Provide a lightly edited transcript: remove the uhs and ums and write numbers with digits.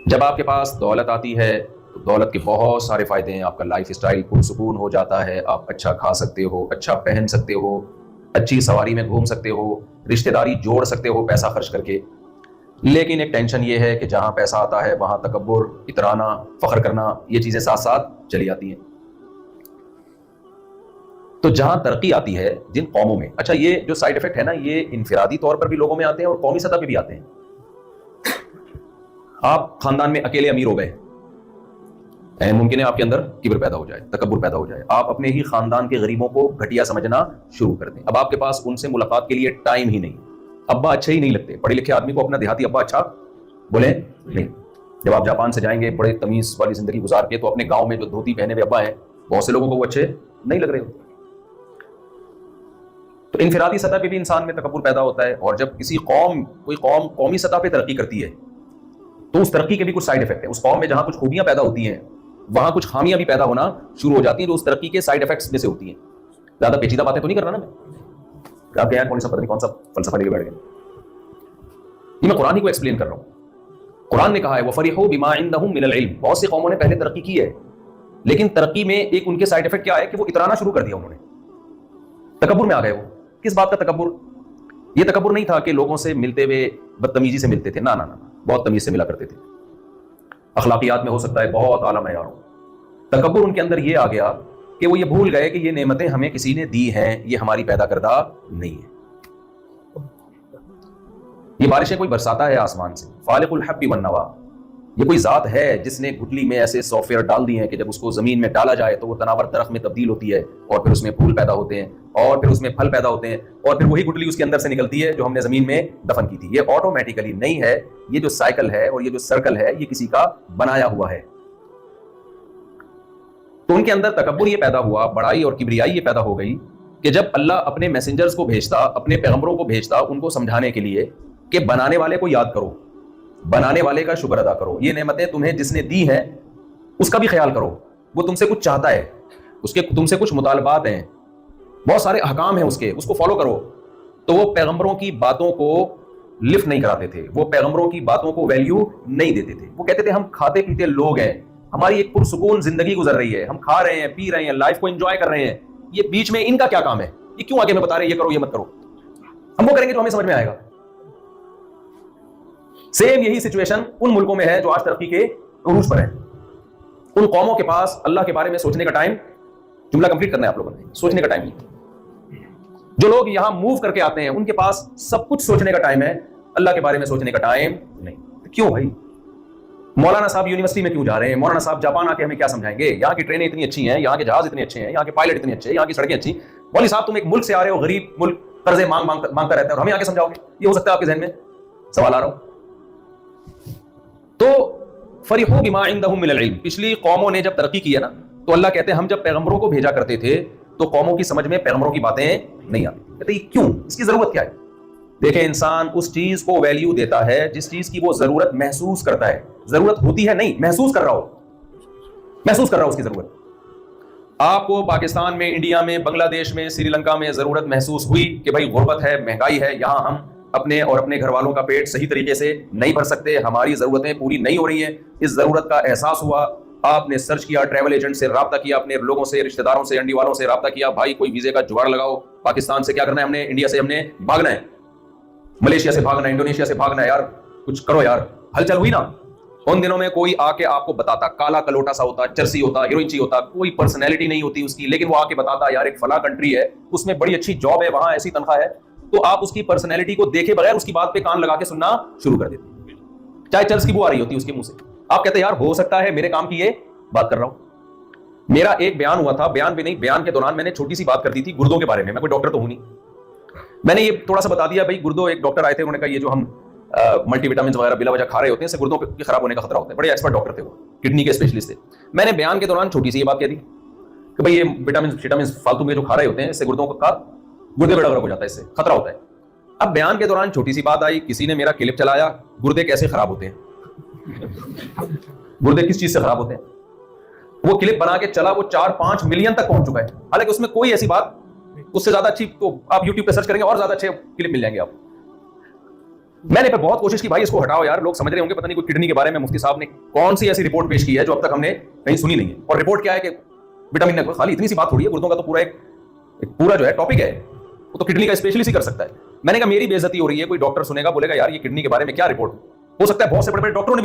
جب آپ کے پاس دولت آتی ہے تو دولت کے بہت سارے فائدے ہیں. آپ کا لائف اسٹائل پرسکون ہو جاتا ہے, آپ اچھا کھا سکتے ہو, اچھا پہن سکتے ہو, اچھی سواری میں گھوم سکتے ہو, رشتہ داری جوڑ سکتے ہو پیسہ خرچ کر کے. لیکن ایک ٹینشن یہ ہے کہ جہاں پیسہ آتا ہے وہاں تکبر, اترانا, فخر کرنا, یہ چیزیں ساتھ ساتھ چلی آتی ہیں. تو جہاں ترقی آتی ہے جن قوموں میں, اچھا یہ جو سائیڈ افیکٹ ہے نا, یہ انفرادی طور پر بھی لوگوں میں آتے ہیں اور قومی سطح پہ بھی آتے ہیں. آپ خاندان میں اکیلے امیر ہو گئے, ممکن ہے آپ کے اندر کبر پیدا ہو جائے, تکبر پیدا ہو جائے, آپ اپنے ہی خاندان کے غریبوں کو گھٹیا سمجھنا شروع کر دیں. اب آپ کے پاس ان سے ملاقات کے لیے ٹائم ہی نہیں, ابا اچھے ہی نہیں لگتے. پڑھے لکھے آدمی کو اپنا دیہاتی ابا اچھا بولے نہیں. جب آپ جاپان سے جائیں گے بڑے تمیز والی زندگی گزار کے, تو اپنے گاؤں میں جو دھوتی پہنے ہوئے ابا ہیں, بہت سے لوگوں کو وہ اچھے نہیں لگ رہے ہوتے. تو انفرادی سطح پہ بھی انسان میں تکبر پیدا ہوتا ہے. اور جب کسی کوئی قوم قومی سطح پہ ترقی کرتی ہے تو اس ترقی کے بھی کچھ سائیڈ افیکٹ ہیں. اس قوم میں جہاں کچھ خوبیاں پیدا ہوتی ہیں وہاں کچھ خامیاں بھی پیدا ہونا شروع ہو جاتی ہیں, جو اس ترقی کے سائیڈ افیکٹس میں سے ہوتی ہیں. زیادہ پیچیدہ باتیں تو نہیں کر رہا نا میں, آپ کے یہاں کون سا پتہ نہیں کون سا فلسفہ لے کے بیٹھ گئے. یہ میں قرآن ہی کو ایکسپلین کر رہا ہوں. قرآن نے کہا ہے وَفَرِحُوا بِمَا عِندَهُم مِنَ الْعِلْمِ. بہت سی قوموں نے پہلے ترقی کی ہے, لیکن ترقی میں ایک ان کے سائیڈ افیکٹ کیا ہے کہ وہ اترانا شروع کر دیا انہوں نے, تکبر میں آ گئے. وہ کس بات کا تکبر؟ یہ تکبر نہیں تھا کہ لوگوں سے ملتے ہوئے بدتمیزی سے ملتے تھے, نہ, بہت تمیز سے ملا کرتے تھے. اخلاقیات میں ہو سکتا ہے بہت اعلیٰ معیار ہو. تکبر ان کے اندر یہ آ گیا کہ وہ یہ بھول گئے کہ یہ نعمتیں ہمیں کسی نے دی ہیں, یہ ہماری پیدا کردہ نہیں ہے. یہ بارشیں کوئی برساتا ہے آسمان سے, فالق الحب والنوا. یہ کوئی ذات ہے جس نے گٹلی میں ایسے سافٹ ویئر ڈال دیے ہیں کہ جب اس کو زمین میں ڈالا جائے تو وہ تناور درخت میں تبدیل ہوتی ہے, اور پھر اس میں پھول پیدا ہوتے ہیں, اور پھر اس میں پھل پیدا ہوتے ہیں, اور پھر وہی گٹلی اس کے اندر سے نکلتی ہے جو ہم نے زمین میں دفن کی تھی. یہ آٹومیٹیکلی نہیں ہے, یہ جو سائیکل ہے اور یہ جو سرکل ہے یہ کسی کا بنایا ہوا ہے. تو ان کے اندر تکبر یہ پیدا ہوا, بڑائی اور کبریائی یہ پیدا ہو گئی کہ جب اللہ اپنے میسنجرز کو بھیجتا, اپنے پیغمبروں کو بھیجتا ان کو سمجھانے کے لیے کہ بنانے والے کو یاد کرو, بنانے والے کا شکر ادا کرو, یہ نعمتیں تمہیں جس نے دی ہیں اس کا بھی خیال کرو, وہ تم سے کچھ چاہتا ہے, اس کے تم سے کچھ مطالبات ہیں, بہت سارے احکام ہیں اس کے, اس کو فالو کرو. تو وہ پیغمبروں کی باتوں کو لفٹ نہیں کراتے تھے, وہ پیغمبروں کی باتوں کو ویلیو نہیں دیتے تھے. وہ کہتے تھے ہم کھاتے پیتے لوگ ہیں, ہماری ایک پرسکون زندگی گزر رہی ہے, ہم کھا رہے ہیں, پی رہے ہیں, لائف کو انجوائے کر رہے ہیں, یہ بیچ میں ان کا کیا کام ہے, یہ کیوں آگے میں بتا رہے ہیں یہ کرو یہ مت کرو, ہم وہ کریں گے تو ہمیں سمجھ میں آئے گا. سیم یہی سچویشن ان ملکوں میں ہے جو آج ترقی کے عروج پر ہیں. ان قوموں کے پاس اللہ کے بارے میں سوچنے کا ٹائم, جملہ کمپلیٹ کرنا ہے آپ لوگوں نے, سوچنے کا ٹائم نہیں. جو لوگ یہاں موو کر کے آتے ہیں ان کے پاس سب کچھ سوچنے کا ٹائم ہے, اللہ کے بارے میں سوچنے کا ٹائم نہیں. کیوں بھائی؟ مولانا صاحب یونیورسٹی میں کیوں جا رہے ہیں, مولانا صاحب جاپان آ کے ہمیں کیا سمجھائیں گے, یہاں کی ٹرینیں اتنی اچھی ہیں, یہاں کے جہاز اتنے اچھے ہیں, یہاں کے پائلٹ اتنے اچھے ہیں, یہاں کی سڑکیں اچھی. مولوی صاحب تم ایک ملک سے آ رہے ہو, غریب ملک, قرضے مانگتا رہتا ہے, اور ہمیں آگے سمجھاؤ گے, یہ ہو سکتا ہے آپ کے ذہن میں سوال آ رہا ہو. تو فرحوا بما عندهم من العلم, پچھلی قوموں نے جب ترقی کی ہے نا, تو اللہ کہتے ہیں ہم جب پیغمبروں کو بھیجا کرتے تھے تو قوموں کی سمجھ میں پیغمبروں کی باتیں نہیں آتی. کہتے ہیں کیوں, اس کی ضرورت کیا ہے؟ دیکھیں انسان اس چیز کو ویلیو دیتا ہے جس چیز کی وہ ضرورت محسوس کرتا ہے. ضرورت ہوتی ہے نہیں, محسوس کر رہا ہو, محسوس کر رہا ہو اس کی ضرورت. آپ کو پاکستان میں, انڈیا میں, بنگلہ دیش میں, سری لنکا میں ضرورت محسوس ہوئی کہ بھائی غربت ہے, مہنگائی ہے, یہاں ہم اپنے اور اپنے گھر والوں کا پیٹ صحیح طریقے سے نہیں بھر سکتے, ہماری ضرورتیں پوری نہیں ہو رہی ہیں. اس ضرورت کا احساس ہوا, آپ نے سرچ کیا, ٹریول ایجنٹ سے رابطہ کیا, اپنے لوگوں سے, رشتہ داروں سے, انڈی والوں سے رابطہ کیا, بھائی کوئی ویزے کا جگاڑ لگاؤ, پاکستان سے کیا کرنا ہے ہم نے, انڈیا سے ہم نے بھاگنا ہے, ملیشیا سے بھاگنا ہے, انڈونیشیا سے بھاگنا ہے, یار کچھ کرو یار. ہلچل ہوئی نا. ان دنوں میں کوئی آ کے آپ کو بتاتا, کالا کلوٹا سا ہوتا, چرسی ہوتا, ہیروئنچی ہوتا, کوئی پرسنالٹی نہیں ہوتی اس کی, لیکن وہ آ کے بتاتا یار ایک فلاں کنٹری ہے, اس میں بڑی اچھی جاب ہے, وہاں ایسی تنخواہ ہے, تو آپ اس کی پرسنالٹی کو دیکھے بغیر اس کی بات پہ کان لگا کے سننا شروع کر دیتے, چاہے چرس کی بو آ رہی ہوتی اس کے منہ سے. آپ کہتے ہیں یار ہو سکتا ہے میرے کام کی یہ بات کر رہا ہوں. میرا ایک بیان ہوا تھا, بیان بھی نہیں, بیان کے دوران میں نے چھوٹی سی بات کر دی تھی گردوں کے بارے میں. میں کوئی ڈاکٹر تو ہوں نہیں, میں نے یہ تھوڑا سا بتا دیا بھائی گردوں, ایک ڈاکٹر آئے تھے, انہوں نے کہا یہ جو ہم ملٹی وٹامنز وغیرہ بلا وجہ کھا رہے ہوتے ہیں اس سے گردوں کے خراب ہونے کا خطرہ ہوتا ہے. بڑے ایکسپرٹ ڈاکٹر تھے وہ, کڈنی کے اسپیشلسٹ تھے. میں نے بیان کے دوران چھوٹی سی یہ بات کہہ دی کہ بھائی یہ وٹامنز فالتو میں جو کھا رہے ہوتے ہیں اس سے گردوں کا گردے بڑا ہو جاتا ہے, اس سے خطرہ ہوتا ہے. اب بیان کے دوران چھوٹی سی بات آئی, کسی نے میرا کلپ چلایا, گردے کیسے خراب ہوتے ہیں, گردے کس چیز سے خراب ہوتے ہیں. وہ کلپ بنا کے چلا, وہ 4-5 ملین تک پہنچ چکا ہے, حالانکہ اس میں کوئی ایسی بات, اس سے زیادہ اچھی تو آپ یوٹیوب پہ سرچ کریں گے اور زیادہ اچھے کلپ مل جائیں گے آپ. میں نے پھر بہت کوشش کی بھائی اس کو ہٹاؤ یار, لوگ سمجھ رہے ہوں گے پتہ نہیں کوئی کڈنی کے بارے میں مفتی صاحب نے کون سی ایسی رپورٹ پیش کی ہے جو اب تک ہم نے کہیں سنی نہیں ہے. اور رپورٹ کیا ہے کہ وٹامن نے خالی اتنی سی بات تھوڑی ہے, گردوں کا تو پورا جو ہے ٹاپک ہے, وہ تو کڈنی کا اسپیشلسٹ ہی کر سکتا ہے. میں نے کہا میری بے عزتی ہو رہی ہے, کوئی ڈاکٹر سنے گا بولے گا یار یہ کڈنی کے بارے میں کیا رپورٹ, ہو سکتا ہے بہت سے بڑے بڑے ڈاکٹروں نے